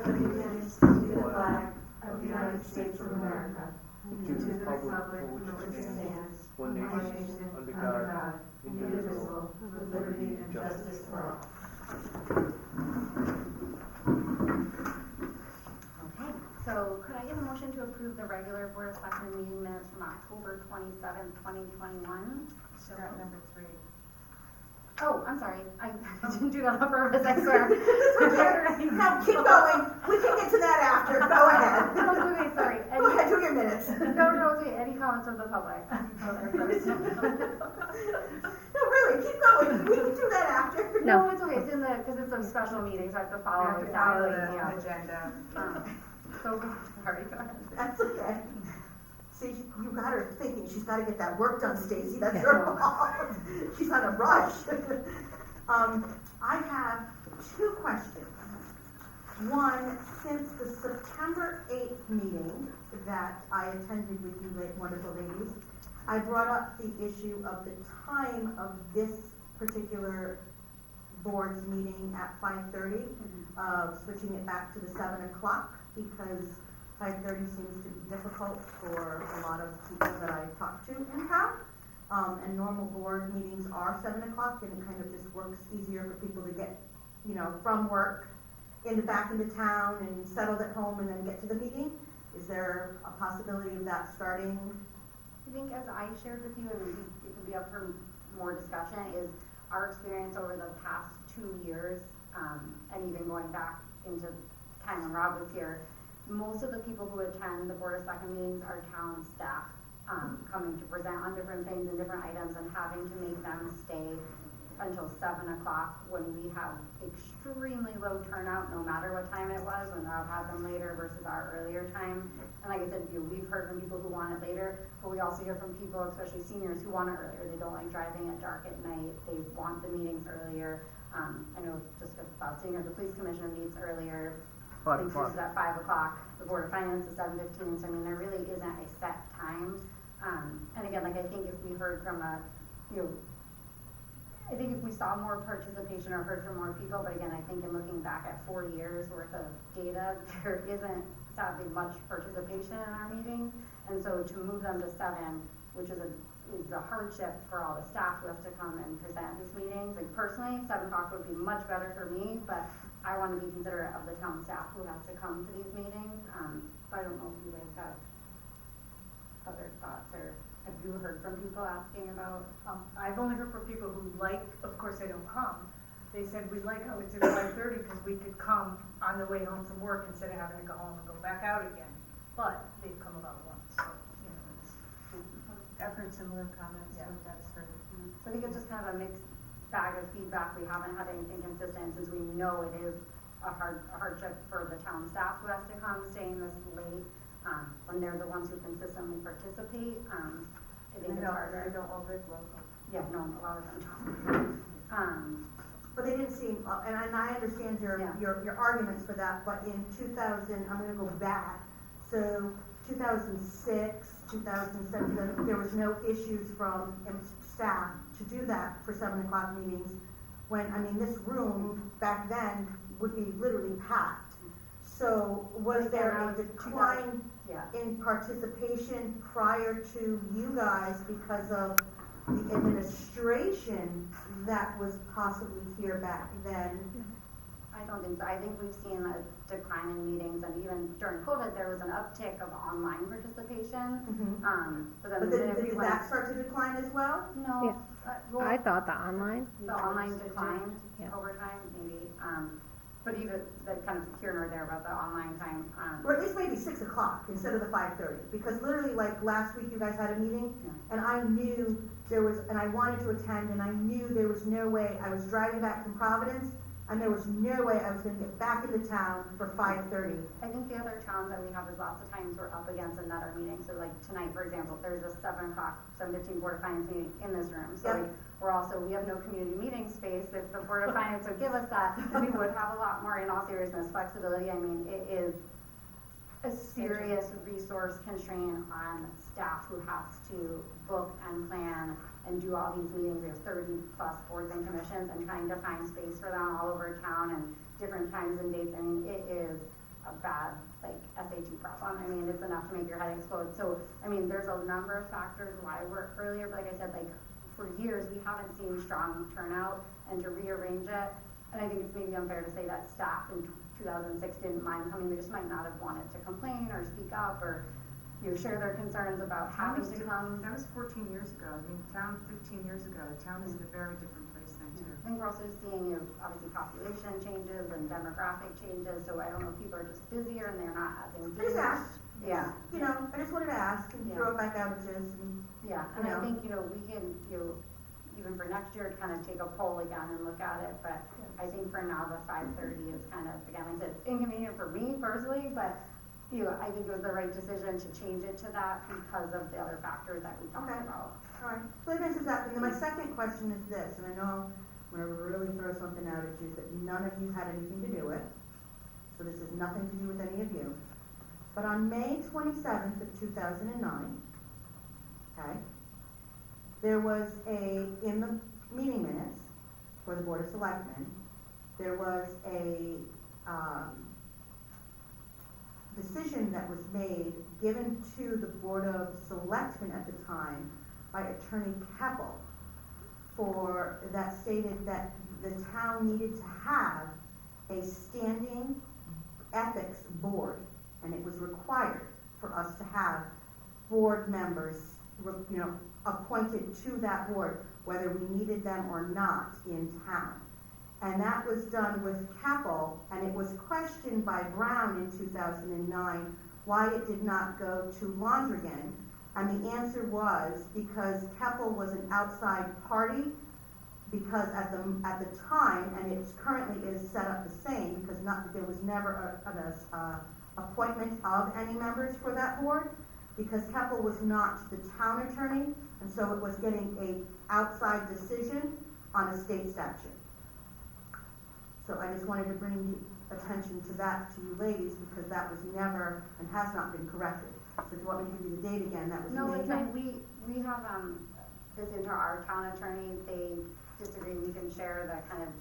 allegiance to the flag of the United States of America, and to the republic for which it stands, one nation, under God, indivisible, with liberty and justice for all. Okay, so could I get a motion to approve the regular Board of Selectmen meeting minutes from October 27, 2021? So number 3. Oh, I'm sorry. I didn't do that on purpose, I swear. No, keep going. We can get to that after. Go ahead. No, okay, sorry. Go ahead, do your minutes. No, okay. Any comments from the public? No, really, keep going. We can do that after. No, it's okay. It's in the, because it's a special meeting, so I have to follow exactly the agenda. So, sorry, go ahead. That's okay. See, you got her thinking she's got to get that work done, Stacy. That's her fault. She's on a rush. I have 2 questions. One, since the September 8th meeting that I attended with you wonderful ladies, I brought up the issue of the time of this particular board's meeting at 5:30, switching it back to the 7 o'clock because 5:30 seems to be difficult for a lot of people that I talk to in town. And normal board meetings are 7 o'clock, and it kind of just works easier for people to get, from work back into town and settled at home and then get to the meeting. Is there a possibility of that starting? I think as I shared with you, and it could be up for more discussion, is our experience over the past 2 years, and even going back into time when Rob was here. Most of the people who attend the Board of Selectmen meetings are town staff coming to present on different things and different items and having to make them stay until 7 o'clock when we have extremely low turnout no matter what time it was, when Rob had them later versus our earlier time. And like I said, we've heard from people who want it later, but we also hear from people, especially seniors, who want it earlier. They don't like driving at dark at night. They want the meetings earlier. I know just about senior, the police commissioner meets earlier. Police is at 5 o'clock. The Board of Finance is 7:15. So I mean, there really isn't a set time. And again, like I think if we heard from I think if we saw more participation or heard from more people, but again, I think in looking back at 4 years worth of data, there isn't sadly much participation in our meetings. And so to move them to 7, which is a hardship for all the staff who have to come and present at these meetings. Like personally, 7 o'clock would be much better for me, but I want to be considerate of the town staff who have to come to these meetings. But I don't know if you guys have other thoughts, or have you heard from people asking about? I've only heard from people who of course they don't come. They said we like how it's at 5:30 because we could come on the way home from work instead of having to go home and go back out again. But they've come about once, so I've heard similar comments. Yeah. So that's heard. So I think it's just kind of a mixed bag of feedback. We haven't had anything consistent since we know it is a hardship for the town staff who has to come staying this late when they're the ones who consistently participate. I think it's harder. They don't all live local. Yeah, no, a lot of them don't. But they didn't seem, and I understand your arguments for that, but in 2000, I'm going to go back. So 2006, 2007, there was no issues from staff to do that for 7 o'clock meetings. This room back then would be literally packed. So was there a decline in participation prior to you guys because of the administration that was possibly here back then? I don't think so. I think we've seen a decline in meetings, and even during COVID, there was an uptick of online participation. But then did that start to decline as well? No. Yeah. I thought the online. The online declined over time, maybe. But even the kind of here nor there about the online time. Or at least maybe 6 o'clock instead of the 5:30, because literally like last week you guys had a meeting, and I knew there was, and I wanted to attend, and I knew there was no way. I was driving back from Providence, and there was no way I was going to get back into town for 5:30. I think the other challenge that we have is lots of times we're up against another meeting. So like tonight, for example, there's a 7 o'clock, 7:15 Board of Finance meeting in this room. So we have no community meeting space. If the Board of Finance would give us that, we would have a lot more, in all seriousness, flexibility. I mean, it is a serious resource constraint on staff who has to book and plan and do all these meetings. We have 30 plus boards and commissions, and trying to find space for them all over town and different times and dates. I mean, it is a bad, like, SAT problem. I mean, it's enough to make your head explode. So, I mean, there's a number of factors why we're earlier, but like I said, like, for years, we haven't seen strong turnout, and to rearrange it, and I think it's maybe unfair to say that staff in 2006 didn't mind coming, they just might not have wanted to complain or speak up or, you know, share their concerns about having to come. That was 14 years ago. I mean, town 15 years ago, the town is in a very different place than too. I think we're also seeing, you know, obviously population changes and demographic changes, so I don't know if people are just busier and they're not as engaged. I just asked. Yeah. You know, I just wanted to ask and Yeah. throw it back outages and, Yeah, and You know. I think, you know, we can, you know, even for next year, kind of take a poll again and look at it, but I think for now, the 5:30 is kind of, again, like I said, inconvenient for me personally, but, you know, I think it was the right decision to change it to that because of the other factors that we talked Okay. about. alright, so that answers that. And then my second question is this, and I know I'm gonna really throw something out at you that none of you had anything to do with, so this has nothing to do with any of you. But on May 27th of 2009, okay, there was in the meeting minutes for the Board of Selectmen, there was a, decision that was made, given to the Board of Selectmen at the time by Attorney Keppel, that stated that the town needed to have a standing ethics board, and it was required for us to have board members, you know, appointed to that board, whether we needed them or not in town. And that was done with Keppel, and it was questioned by Brown in 2009 why it did not go to Londrigan. And the answer was because Keppel was an outside party, because at the time, and it currently is set up the same, because there was never an appointment of any members for that board, because Keppel was not the town attorney, and so it was getting a outside decision on a state statute. So I just wanted to bring attention to that to you ladies, because that was never and has not been corrected. So if you want me to give you the date again, that was No, May. it's fine, we have, this into our town attorney, they disagree, we can share the kind of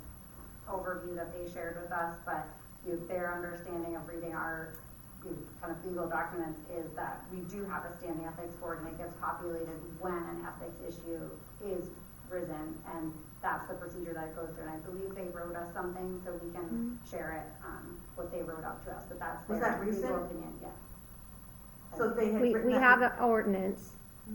overview that they shared with us, but, you know, their understanding of reading our, you know, kind of legal documents is that we do have a standing ethics board, and it gets populated when an ethics issue is risen, and that's the procedure that it goes through, and I believe they wrote us something, so we can share it, what they wrote up to us, but that's Was their that recent? legal opinion, yeah. So they had We written that- have an ordinance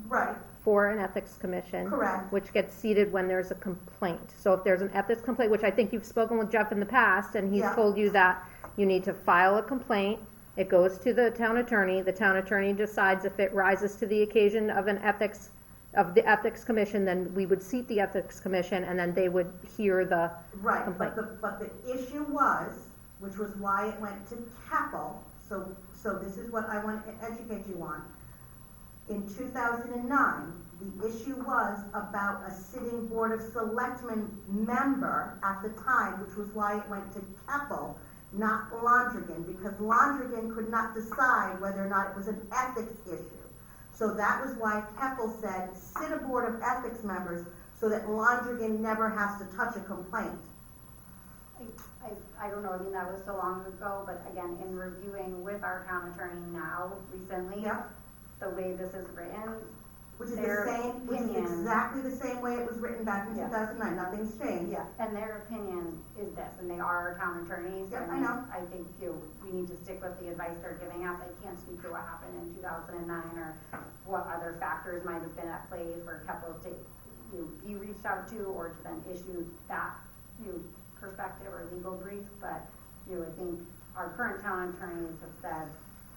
Right, for an ethics commission. correct. Which gets seated when there's a complaint. So if there's an ethics complaint, which I think you've spoken with Jeff in the past, and he's Yeah. told you that you need to file a complaint, it goes to the town attorney decides if it rises to the occasion of the ethics commission, then we would seat the ethics commission, and then they would hear the Right, complaint. but the issue was, which was why it went to Keppel, so this is what I want to educate you on. In 2009, the issue was about a sitting Board of Selectmen member at the time, which was why it went to Keppel, not Londrigan, because Londrigan could not decide whether or not it was an ethics issue. So that was why Keppel said, sit a Board of Ethics members so that Londrigan never has to touch a complaint. I don't know, I mean, that was so long ago, but again, in reviewing with our town attorney now, recently, Yeah. the way this is written, Which is their which is opinion- exactly the same way it was written back in Yeah. 2009, nothing's changed. yeah, and their opinion is this, and they are our town attorneys, Yeah, and I know. I think, you know, we need to stick with the advice they're giving us. I can't speak to what happened in 2009 or what other factors might have been at play for Keppel to, you know, be reached out to, or to then issue that, you know, perspective or legal brief, but, you know, I think our current town attorneys have said,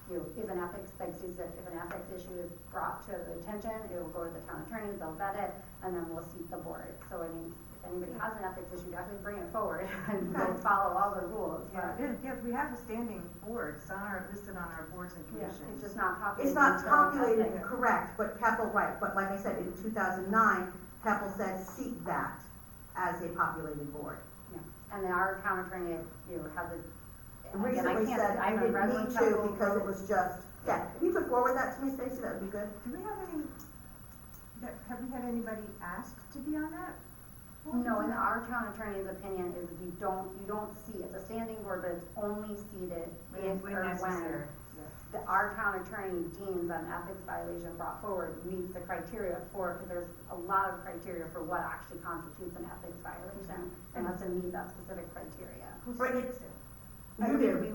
you know, if an ethics, like Sue said, if an ethics issue is brought to the attention, it will go to the town attorneys, they'll vet it, and then we'll seat the board. So, I mean, if anybody has an ethics issue, definitely bring it forward, and we'll follow all the rules, but, Yeah, we have a standing board, it's listed on our boards and yeah, commissions. it's just not populated. It's not until populated, ethics. correct, but Keppel, right, but like I said, in 2009, Keppel said seat that as a populated board. Yeah, and then our town attorney, you know, has a, again, I Recently can't, said I I haven't didn't read need what to Keppel because it wrote. was just, yeah, if you could forward that to me, Stacy, that would be good. Do we have have we had anybody ask to be on that? No, in our town attorney's opinion is you don't see, it's a standing board, but it's only seated if When or necessary. when our town attorney deems an ethics violation brought forward meets the criteria for, because there's a lot of criteria for what actually constitutes an ethics violation, and has to meet that specific criteria. But it's, I you mean, do.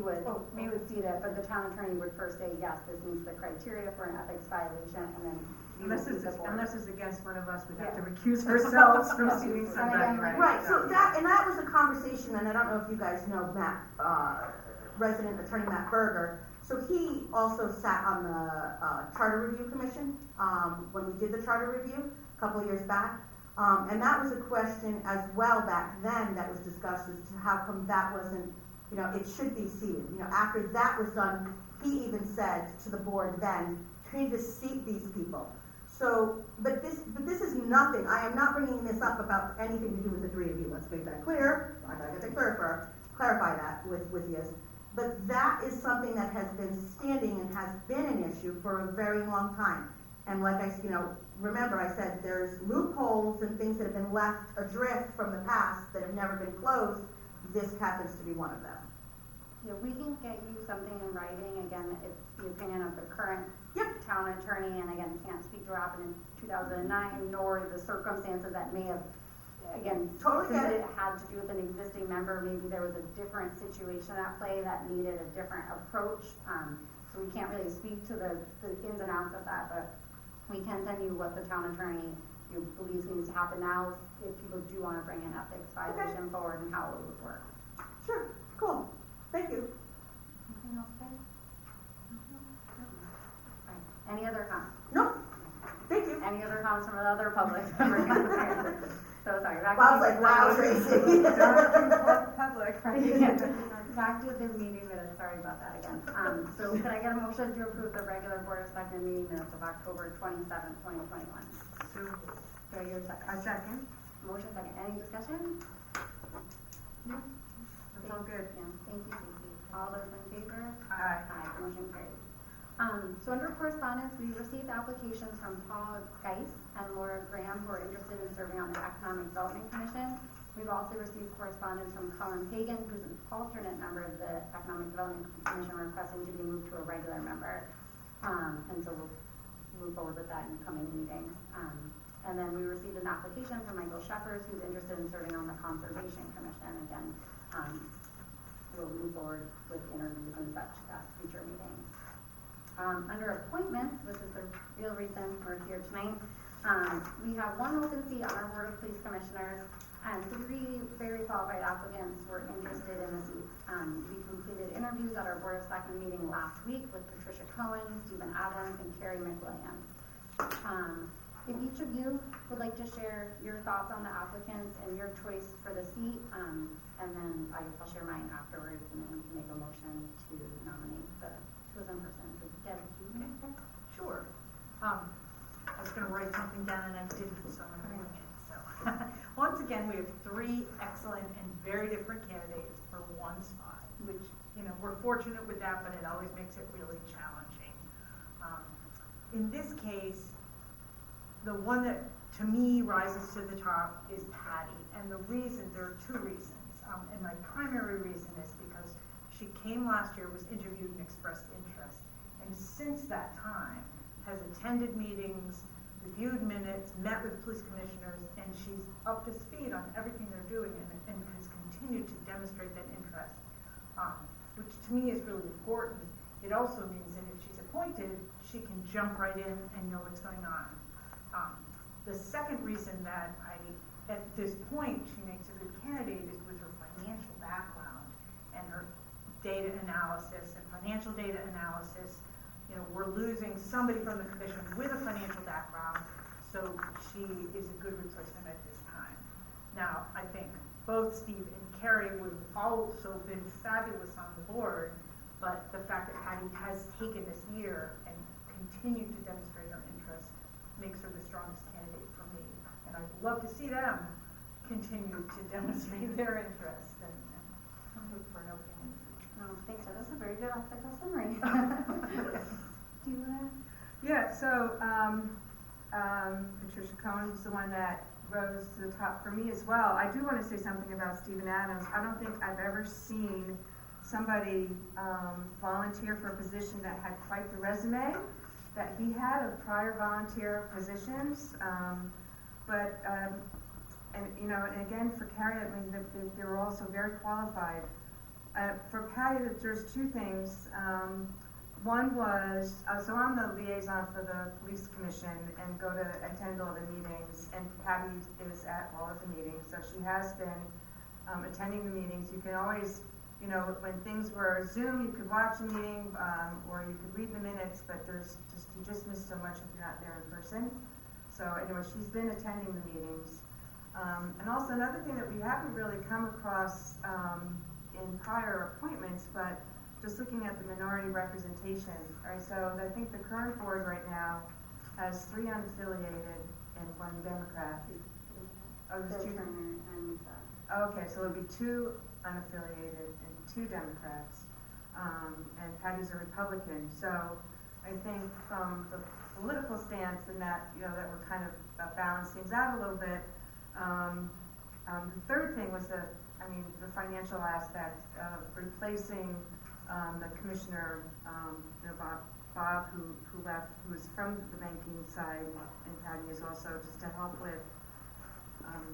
we would see that, but the town attorney would first say, yes, this meets the criteria for an ethics violation, and then we would Unless see it's, the board. unless it's against one of us, we'd have to Yeah. recuse ourselves from suing And somebody, again, right? Right, so that was a conversation, and I don't know if you guys know Matt, resident attorney Matt Berger. So he also sat on the Charter Review Commission, when we did the charter review a couple of years back. And that was a question as well back then that was discussed as to how come that wasn't, it should be seated. After that was done, he even said to the board then, you need to seat these people. So, but this is nothing, I am not bringing this up about anything to do with the three of you, let's make that clear. I gotta get that clarify that with you. But that is something that has been standing and has been an issue for a very long time. And like remember I said there's loopholes and things that have been left adrift from the past that have never been closed. This happens to be one of them. Yeah, we can get you something in writing, again, it's the opinion of the current Yep. town attorney, and again, can't speak to what happened in 2009, nor the circumstances that may have, again, Totally since get it. it had to do with an existing member, maybe there was a different situation at play that needed a different approach, so we can't really speak to the ins and outs of that, but we can send you what the town attorney believes needs to happen now, if people do wanna bring an ethics violation forward, and how it would work. Sure, cool, thank you. Anything else, guys? Right. Any other comments? No, thank you. Any other comments from the other public? So sorry, back to. Bob's like, wow, Tracy. Public. Back to the meeting minutes, sorry about that again. So can I get a motion to approve the regular Board of Selectmen meeting minutes of October 27th, 2021? So, Do I hear a second? a second, Motion second, any discussion? that's all good. Yeah, thank you, Susie. All those in favor? Aye. Aye, motion carries. So under correspondence, we received applications from Paul Geis and Laura Graham who are interested in serving on the Economic Development Commission. We've also received correspondence from Colin Pagan, who's an alternate member of the Economic Development Commission, requesting to be moved to a regular member. And so we'll move forward with that in coming meetings. And then we received an application from Michael Sheffers, who's interested in serving on the Conservation Commission. Again, we'll move forward with interviews and such at future meetings. Under appointments, which is the real reason we're here tonight, we have one open seat on our Board of Police Commissioners, and 3 very qualified applicants were interested in the seat. We completed interviews at our Board of Selectmen meeting last week with Patricia Cohen, Stephen Adams, and Carrie McWilliams. If each of you would like to share your thoughts on the applicants and your choice for the seat, and then I guess I'll share mine afterwards, and then we can make a motion to nominate the chosen person. So Deb, do you want to start? Sure. I was gonna write something down and I didn't, so I'm doing it, so. Once again, we have 3 excellent and very different candidates for one spot, which, we're fortunate with that, but it always makes it really challenging. In this case, the one that, to me, rises to the top is Patty, and there are 2 reasons. And my primary reason is because she came last year, was interviewed and expressed interest, and since that time has attended meetings, reviewed minutes, met with police commissioners, and she's up to speed on everything they're doing and has continued to demonstrate that interest, which to me is really important. It also means that if she's appointed, she can jump right in and know what's going on. The second reason that at this point, she makes a good candidate is with her financial background and her data analysis and financial data analysis. We're losing somebody from the commission with a financial background, so she is a good replacement at this time. Now, I think both Steve and Carrie would have also been fabulous on the board, but the fact that Patty has taken this year and continued to demonstrate her interest makes her the strongest candidate for me. And I'd love to see them continue to demonstrate their interest and look for an opening in the future. Oh, thanks, Deb. That's a very good off-the-cuff summary. Do you wanna? Yeah, so Patricia Cohen is the one that rose to the top for me as well. I do want to say something about Stephen Adams. I don't think I've ever seen somebody volunteer for a position that had quite the resume that he had of prior volunteer positions. And you know, and again for Carrie, I mean, they were also very qualified. For Patty, there's two things. One was, so I'm the liaison for the police commission and go to attend all the meetings, and Patty is at all of the meetings, so she has been attending the meetings. You can always, you know, when things were Zoom, you could watch a meeting, or you could read the minutes, but you just miss so much if you're not there in person. So anyway, she's been attending the meetings. And also another thing that we haven't really come across in prior appointments, but just looking at the minority representation, right? So I think the current board right now has 3 unaffiliated and 1 Democrat. Oh, there's 2. And, Okay, so it'll be 2 unaffiliated and 2 Democrats. And Patty's a Republican. So I think from the political stance and that, you know, that we're kind of balance things out a little bit. The third thing was the financial aspect of replacing the commissioner, you know, Bob, who left, who was from the banking side, and Patty is also just to help with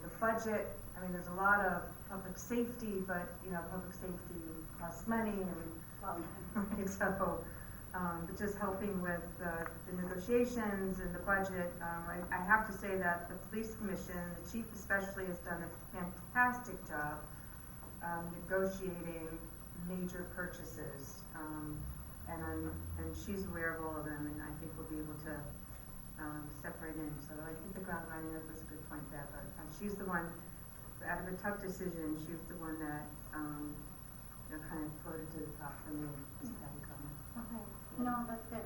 the budget. I mean, there's a lot of public safety, but you know, public safety costs money, and right, so. But just helping with the negotiations and the budget. I have to say that the police commission, the chief especially, has done a fantastic job negotiating major purchases, and she's aware of all of them, and I think we'll be able to step right in. So I think the ground running, that was a good point there, but she's the one, out of a tough decision, she was the one that you know, kind of floated to the top for me, as Patty Comer. Okay, no, that's good.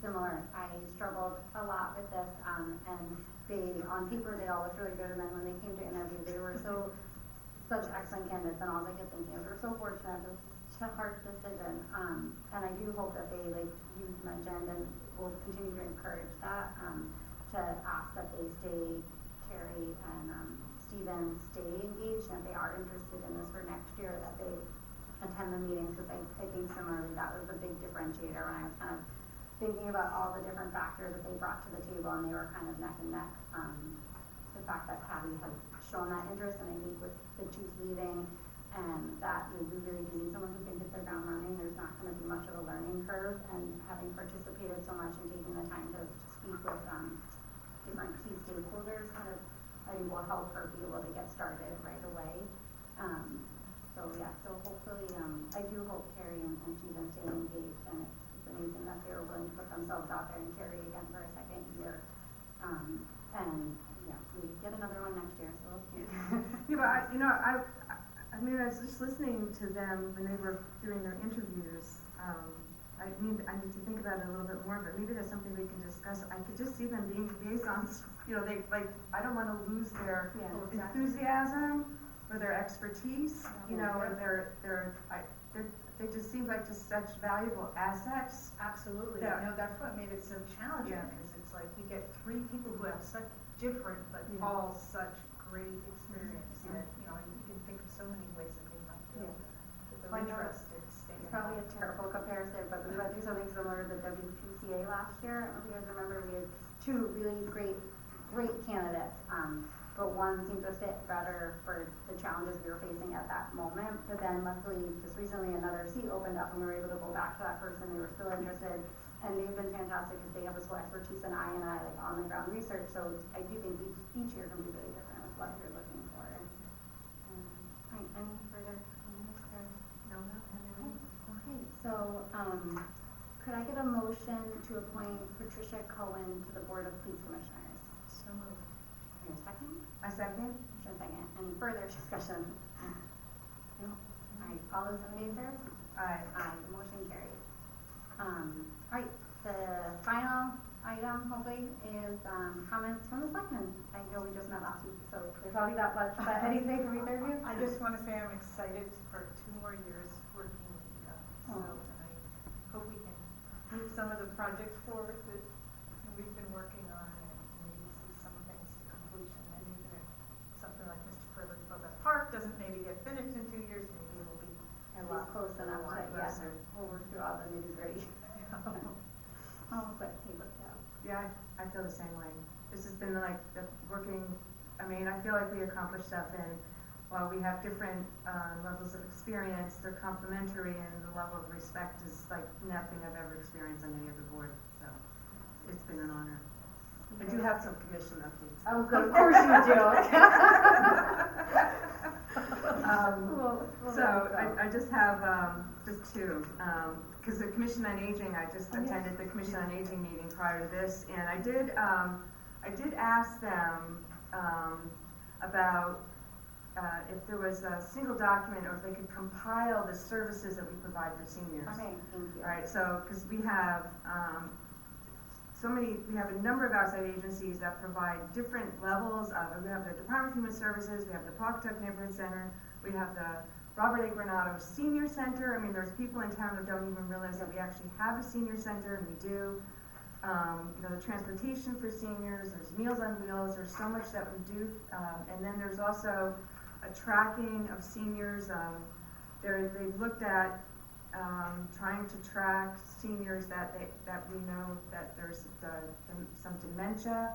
Similar, I struggled a lot with this, and on paper, they all looked really good, and then when they came to interview, they were such excellent candidates, and all I kept thinking is, we're so fortunate, this is such a hard decision, and I do hope that they, like you mentioned, and will continue to encourage that, to ask that they stay, Carrie and Stephen stay engaged, and if they are interested in this for next year, that they attend the meetings, because I think similarly, that was a big differentiator when I was kind of thinking about all the different factors that they brought to the table, and they were kind of neck and neck. The fact that Patty has shown that interest, and I think with the chief leaving, and that we really do need someone who can hit the ground running. There's not going to be much of a learning curve, and having participated so much and taking the time to speak with different key stakeholders, kind of, I think will help her be able to get started right away. So hopefully, I do hope Carrie and Stephen stay engaged, and it's amazing that they were willing to put themselves out there, and Carrie again for a second year. And yeah, we get another one next year, so we'll see. Yeah, but I mean, I was just listening to them when they were doing their interviews. I need to think about it a little bit more, but maybe that's something we can discuss. I could just see them being liaisons. You know, I don't want to lose their enthusiasm or their expertise. You know, or they just seem like just such valuable assets. Absolutely. Yeah. No, that's what made it so challenging, because it's like you get 3 people who have such different, but all such great experience that, you know, you can think of so many ways that they might feel that they're interested in staying. It's probably a terrible comparison, but we went through something similar to the WPCA last year. I don't know if you guys remember, we had 2 really great candidates, but one seemed to fit better for the challenges we were facing at that moment. But then luckily, just recently, another seat opened up, and we were able to go back to that person. They were still interested, and they've been fantastic because they have this whole expertise in I&I, like on the ground research. So I do think each year can be really different with what you're looking for. Right, any further comments? No. Okay, so could I get a motion to appoint Patricia Cohen to the Board of Police Commissioners? So moved. Your second? I second. Motion second. Any further discussion? No? All right, all those in favor? Aye. Aye, the motion carries. All right, the final item, hopefully, is comments from the Selectmen. I know we just met last week, so there's probably not much, but anything from either of you? I just want to say I'm excited for 2 more years working with you guys. So, and I hope we can move some of the projects forward that we've been working on, and maybe see some things to come Nobody's close enough to, yeah, closer. we'll work through all the nitty gritty. Oh, but paper towel. Yeah, I feel the same way. This has been like the working, I mean, I feel like we accomplish stuff, and while we have different levels of experience, they're complementary, and the level of respect is like nothing I've ever experienced on any other board, so it's been an honor. I do have some commission updates. Oh, good, of course you do. So I just have just two, because the Commission on Aging, I just attended the Commission on Aging meeting prior to this, and I did ask them about if there was a single document, or if they could compile the services that we provide for seniors. Okay, thank you. All right, so, because we have we have a number of outside agencies that provide different levels of, we have the Department of Human Services, we have the Pawcatuck Neighborhood Center, we have the Robert A. Granado Senior Center. I mean, there's people in town that don't even realize that we actually have a senior center, and we do. You know, the transportation for seniors, there's Meals on Wheels, there's so much that we do. And then there's also a tracking of seniors. They've looked at trying to track seniors that we know that there's some dementia,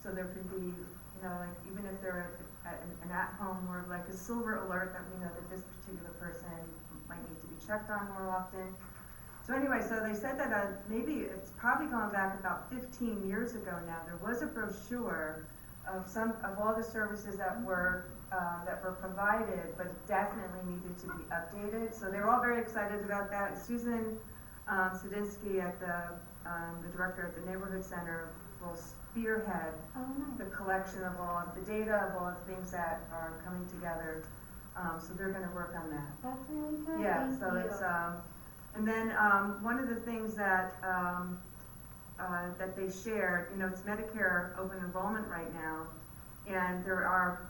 so there could be, you know, like even if they're an at-home, or like a silver alert that we know that this particular person might need to be checked on more often. So anyway, so they said that maybe it's probably going back about 15 years ago now, there was a brochure of all the services that were provided, but definitely needed to be updated. So they were all very excited about that. Susan Sadinsky, the director at the Neighborhood Center, will spearhead the collection of all of the data, of all of the things that are coming together. So they're going to work on that. That's really good. Yeah, Thank so you. it's and then one of the things that that they shared, you know, it's Medicare open enrollment right now, and there are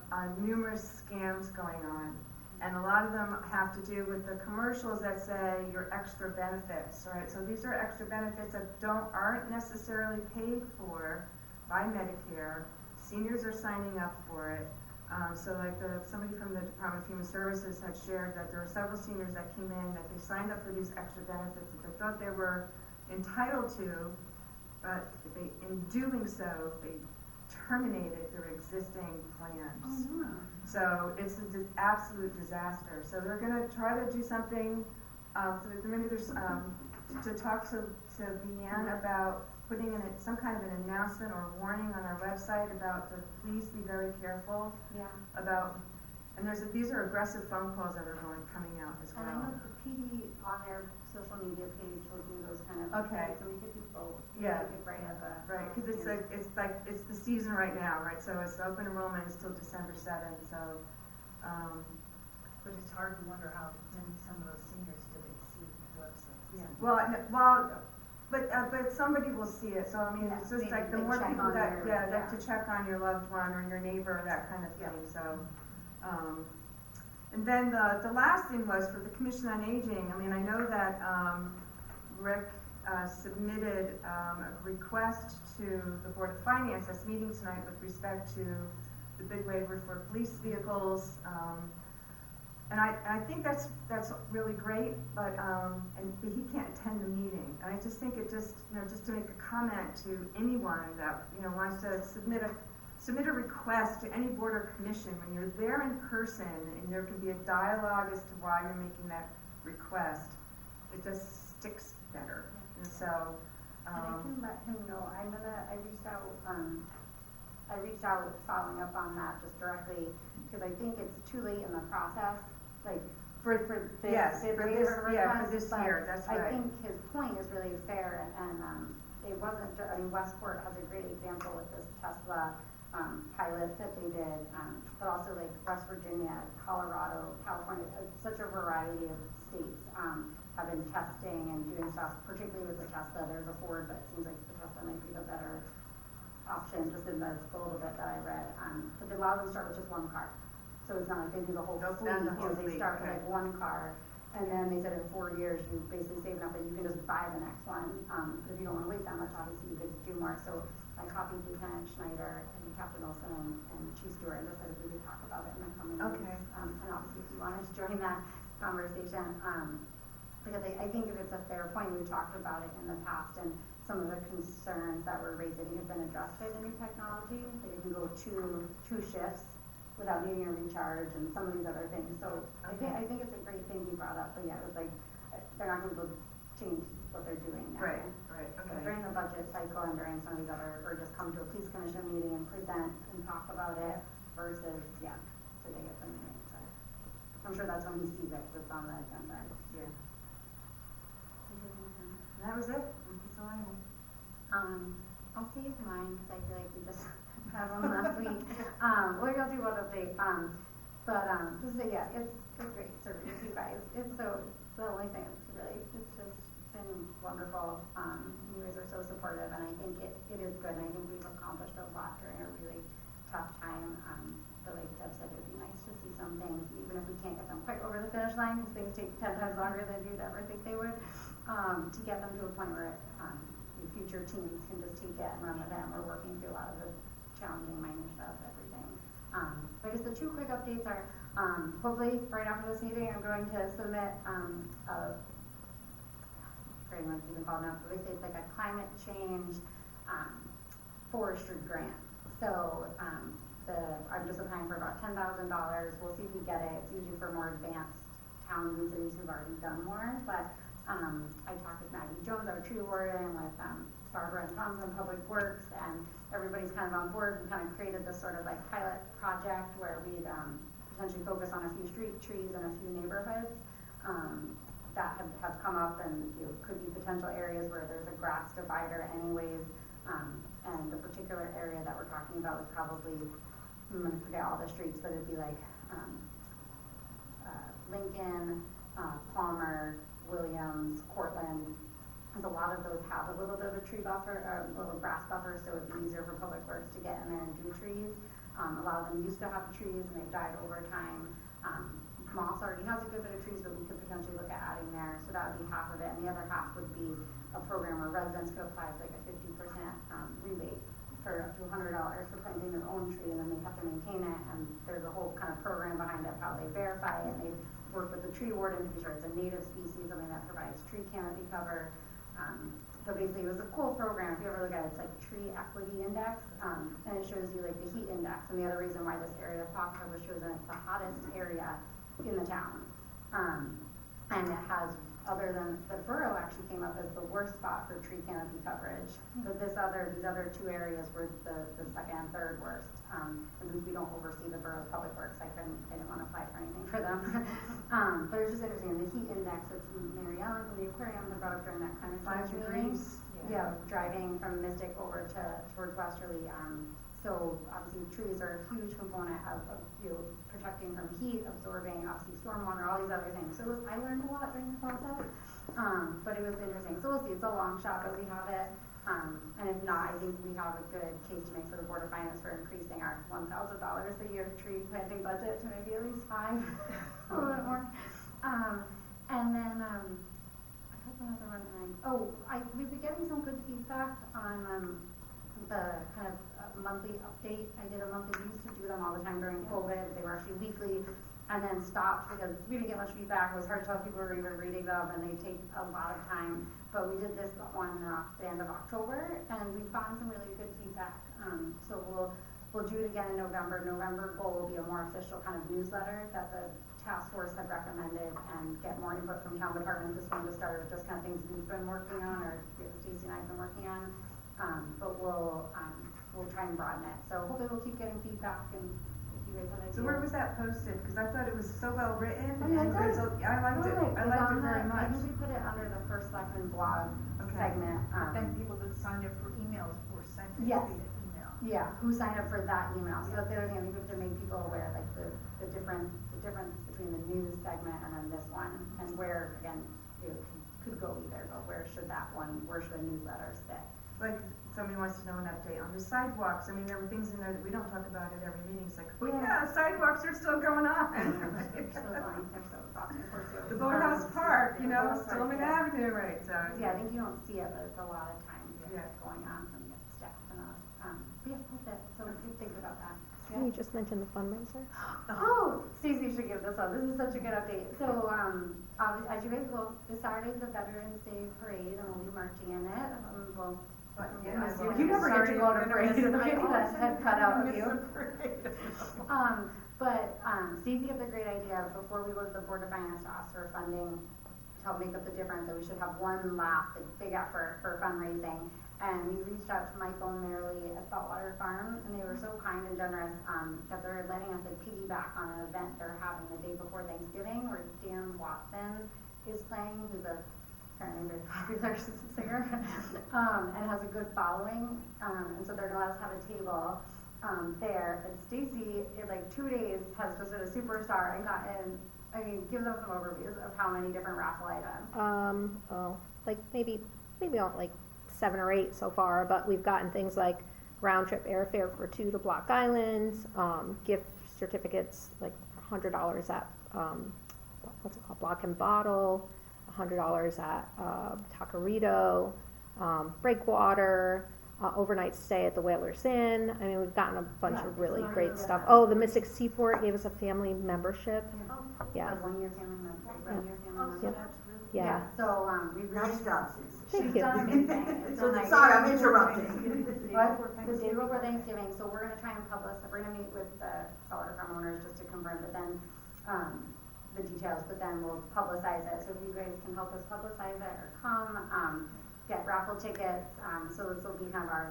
numerous scams going on, and a lot of them have to do with the commercials that say your extra benefits, right? So these are extra benefits that aren't necessarily paid for by Medicare. Seniors are signing up for it. So like somebody from the Department of Human Services had shared that there were several seniors that came in that they signed up for these extra benefits that they thought they were entitled to, but in doing so, they terminated their existing plans. Oh, no. So it's an absolute disaster. So they're going to try to do something. Maybe there's to talk to Leanne about putting in some kind of an announcement or warning on our website about the please be very careful about. And these are aggressive phone calls that are coming out as well. And I know the PD on their social media page will do those kind of Okay. so we get people Yeah. right at the Right, because it's the season right now, right? So it's open enrollment is till December 7th. So, But it's hard to wonder how many some of those seniors do they see the website. well, but somebody will see it. So I mean, it's just maybe like the they more check people on that their- like to check on your loved one or your neighbor, that kind of thing. So, and then the last thing was for the Commission on Aging. I mean, I know that Rick submitted a request to the Board of Finance that's meeting tonight with respect to the bid waiver for police vehicles. And I think that's really great, but he can't attend the meeting. And I just think just to make a comment to anyone that wants to submit a request to any board or commission, when you're there in person and there can be a dialogue as to why you're making that request, it just sticks better. And so, and I can let him know. I reached out following up on that just directly because I think it's too late in the process. Like for this yes, bid for waiver this request, year, that's right. I think his point is really fair, and it wasn't. I mean, Westport has a great example with this Tesla pilot that they did, but also like West Virginia, Colorado, California, such a variety of states have been testing and doing stuff. Particularly with the Tesla, there's a Ford, but it seems like the Tesla might be the better option, just in the little bit that I read. But they allow them to start with just one car. So it's not like they do the whole fleet, they start with like one car, and then they said in 4 years you basically save enough that you can just buy the next one. But if you don't want to wait that much, obviously you could do more. So I copied Lieutenant Schneider and Captain Olson and Chief Stewart and just said if we could talk about it in the coming weeks. And obviously if you wanted to join that conversation, because I think if it's a fair point, we've talked about it in the past, and some of the concerns that were raised, I think have been addressed by the new technology. Like you can go two shifts without needing a recharge and some of these other things. So I think it's a great thing you brought up, but yeah, it was like, they're not gonna be able to change what they're doing now. Right, So okay. during the budget cycle and during some of these other, or just come to a police commission meeting and present and talk about it versus, yeah, today at the meeting. So I'm sure that's when he sees it, 'cause it's on the agenda. Yeah. That was it. That's all I had. I'll save mine, cause I feel like we just had one last week. Maybe I'll do one update, just say, yeah, it's great serving with you guys. It's the only thing, it's just been wonderful. You guys are so supportive, and I think it is good, and I think we've accomplished a lot during a really tough time. But like Deb said, it'd be nice to see some things, even if we can't get them quite over the finish line, because things take 10 times longer than you'd ever think they would, to get them to a point where the future teams can just take it and run with it. And we're working through a lot of the challenging minutia of everything. But I guess the two quick updates are, hopefully right after this meeting, I'm going to submit a, I forget what it's even called now, but they say it's like a climate change forestry grant. So I'm just applying for about $10,000. We'll see if we get it. It's usually for more advanced towns and cities who've already done more. But I talked with Maggie Jones, our tree warden, with Barbara and Johnson, Public Works, and everybody's kind of on board. We kind of created this sort of like pilot project where we'd potentially focus on a few street trees and a few neighborhoods that have come up, and could be potential areas where there's a grass divider anyways. And the particular area that we're talking about is probably, I'm gonna forget all the streets, but it'd be like Lincoln, Palmer, Williams, Cortland, because a lot of those have a little bit of a tree buffer, or a little grass buffer, so it'd be easier for Public Works to get in there and do trees. A lot of them used to have trees and they've died over time. Moss already has a good bit of trees, but we could potentially look at adding there, so that would be half of it, and the other half would be a program where residents could apply for like a 50% rebate for up to $100 for planting their own tree, and then they have to maintain it, and there's a whole kind of program behind it, how they verify it, and they work with the tree warden to be sure it's a native species, something that provides tree canopy cover. So basically it was a cool program. If you ever look at it, it's like Tree Equity Index, and it shows you like the heat index, and the other reason why this area popped up was shows that it's the hottest area in the town. And it has, other than the borough actually came up as the worst spot for tree canopy coverage, but these other two areas were the second and third worst. And since we don't oversee the borough's public works, I didn't want to apply for anything for them. But it was just interesting, the heat index of Mary Ellen from the aquarium had brought up during that kind of 5 degrees. Yeah, driving from Mystic over towards Westerly. So obviously trees are a huge component of protecting from heat, absorbing obviously stormwater, all these other things. So I learned a lot during the process, but it was interesting. So we'll see. It's a long shot, but we have it. And if not, I think we have a good case to make for the Board of Finance for increasing our $1,000 a year tree planting budget to maybe at least $5, a little bit more. And then I have another one. We've been getting some good feedback on the kind of monthly update. I did a monthly, we used to do them all the time during COVID. They were actually weekly, and then stopped because we didn't get much feedback. It was hard to tell if people were even reading them, and they take a lot of time. But we did this one at the end of October, and we found some really good feedback. So we'll do it again in November. November goal will be a more official kind of newsletter that the task force had recommended, and get more input from town departments. This one just started with just kind of things we've been working on, or Stacy and I have been working on. But we'll try and broaden it. So hopefully we'll keep getting feedback, and if you guys have ideas. So where was that posted? Because I thought it was so well written. Oh, yeah, and it is. I liked it. I liked it very I much. think we put it under the First Selectmen blog segment. Then people that signed up for emails were sent it Yes. via email. Yeah, who signed up for that email? So that's the other thing. I think we have to make people aware, like the difference between the news segment and then this one, and where again it could go either. But where should a newsletter sit? Like, somebody wants to know an update on the sidewalks. I mean, there were things in there that we don't talk about at every meeting. It's like, oh yeah, sidewalks are still going on. They're so long. They're so awesome. The Boathouse Park, Boathouse Stillman Park, yeah. Avenue, right, so. Yeah, I think you don't see it, but it's a lot of times Yeah. going on from the staff and us. But yeah, that's it. So good, think about that. You just mentioned the fundraiser. Oh, Stacey should give this up. This is such a good update. So, as you guys know, this Saturday is the Veterans Day Parade, and we'll be marching in it. You never get to go to a parade. That head cut out of you. Stacey had the great idea, before we go to the Board of Finance to ask for funding to help make up the difference, that we should have one last big effort for fundraising. And we reached out to Michael and Marilee at Saltwater Farm, and they were so kind and generous that they're letting us piggyback on an event they're having the day before Thanksgiving, where Dan Watson is playing, who's apparently very popular singer, and has a good following. And so they're gonna let us have a table there. And Stacey, in like 2 days, has just been a superstar and gotten, give them some overviews of how many different raffle items. Maybe not like 7 or 8 so far, but we've gotten things like round trip airfare for 2 to Block Island, gift certificates like $100 at what's it called, Block and Bottle, $100 at Taquerito, Breakwater, overnight stay at the Whalers Inn. I mean, we've gotten a bunch of really great stuff. Oh, the Mystic Seaport gave us a family membership. Yeah. A 1-year family membership. Yeah. So we Nice job, Susan. Thank She's you. done amazing. It's been like- Sorry, I'm interrupting. But the day before Thanksgiving, so we're gonna try and we're gonna meet with the Saltwater Farm owners just to confirm, but then, the details, but then we'll publicize it. So if you guys can help us publicize it or come, get raffle tickets, so this will be kind of our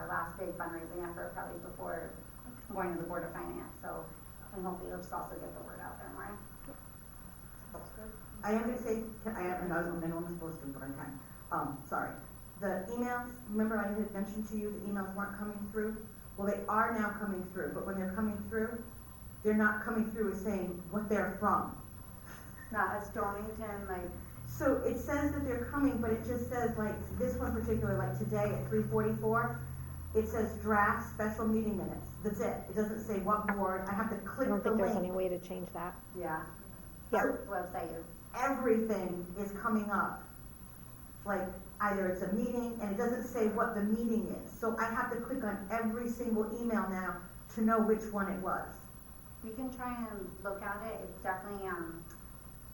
last big fundraising effort, probably before going to the Board of Finance. So, and hopefully it'll just also get the word out there more. That's good. I am gonna say, I know I'm supposed to, but I can. Sorry. The emails, remember I had mentioned to you the emails weren't coming through? Well, they are now coming through, but when they're coming through, they're not coming through as saying what they're from. Not as Stonington, like, So it says that they're coming, but it just says like, this one particular, like today at 3:44, it says draft special meeting minutes. That's it. It doesn't say what board. I have to I click don't the think there's any link. way to change that. yeah. Yeah. The website is, Everything is coming up. Like either it's a meeting and it doesn't say what the meeting is. So I have to click on every single email now to know which one it was. we can try and look at it. It's definitely,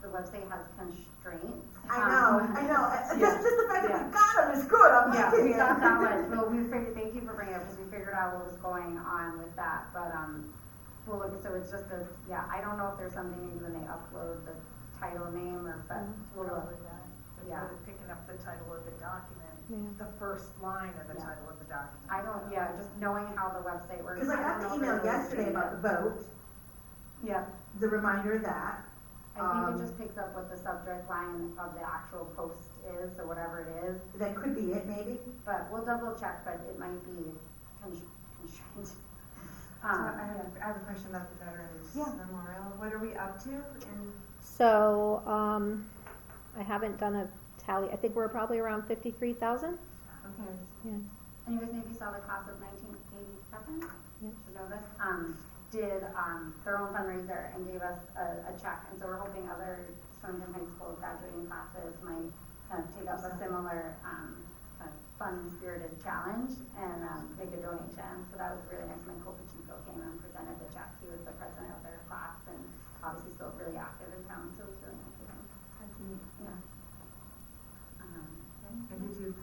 the website has constraints. I know. Yeah. Just the fact that Yeah. we got them is good. I'm Yeah, liking we it. got that much. Well, thank you for bringing it up, because we figured out what was going on with that, but, we'll look, so it's just I don't know if there's something maybe when they upload the title name or, but we'll look. Probably that. It's Yeah. really picking up the title of the document, Yeah. the first line of the Yeah. title of the document. I don't, just knowing how the website works. Because I got the don't know if email they're really yesterday doing about it. the vote, Yeah, the reminder of that. I think it just picks up what the subject line of the actual post is, or whatever it is, That could be it, maybe. but we'll double check, but it might be constrained. So I have a question about the Veterans Memorial. What are we up to? And So, I haven't done a tally. I think we're probably around 53,000. okay, Yeah. And you guys maybe saw the class of 1987, Yeah. should know this, did their own fundraiser and gave us a check. And so we're hoping other Stonington High School graduating classes might kind of take up a similar kind of fun-spirited challenge and make a donation. So that was really nice. Michael Pacheco came and presented the check. He was the president of their class and obviously still really active in town, so it was really nice of him. that's neat. Yeah. And did you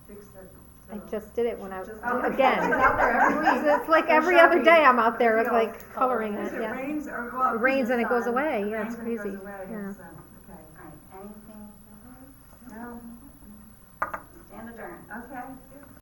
fix the? I just did it when I, Just- again. He's out there every week. It's like every other day I'm out there with like coloring it, Because it yeah. rains or well. It rains and it goes sun. away, It yeah, rains it's and it crazy. goes away, Yeah. so, okay. All right, anything? No, Stand adjourned. okay.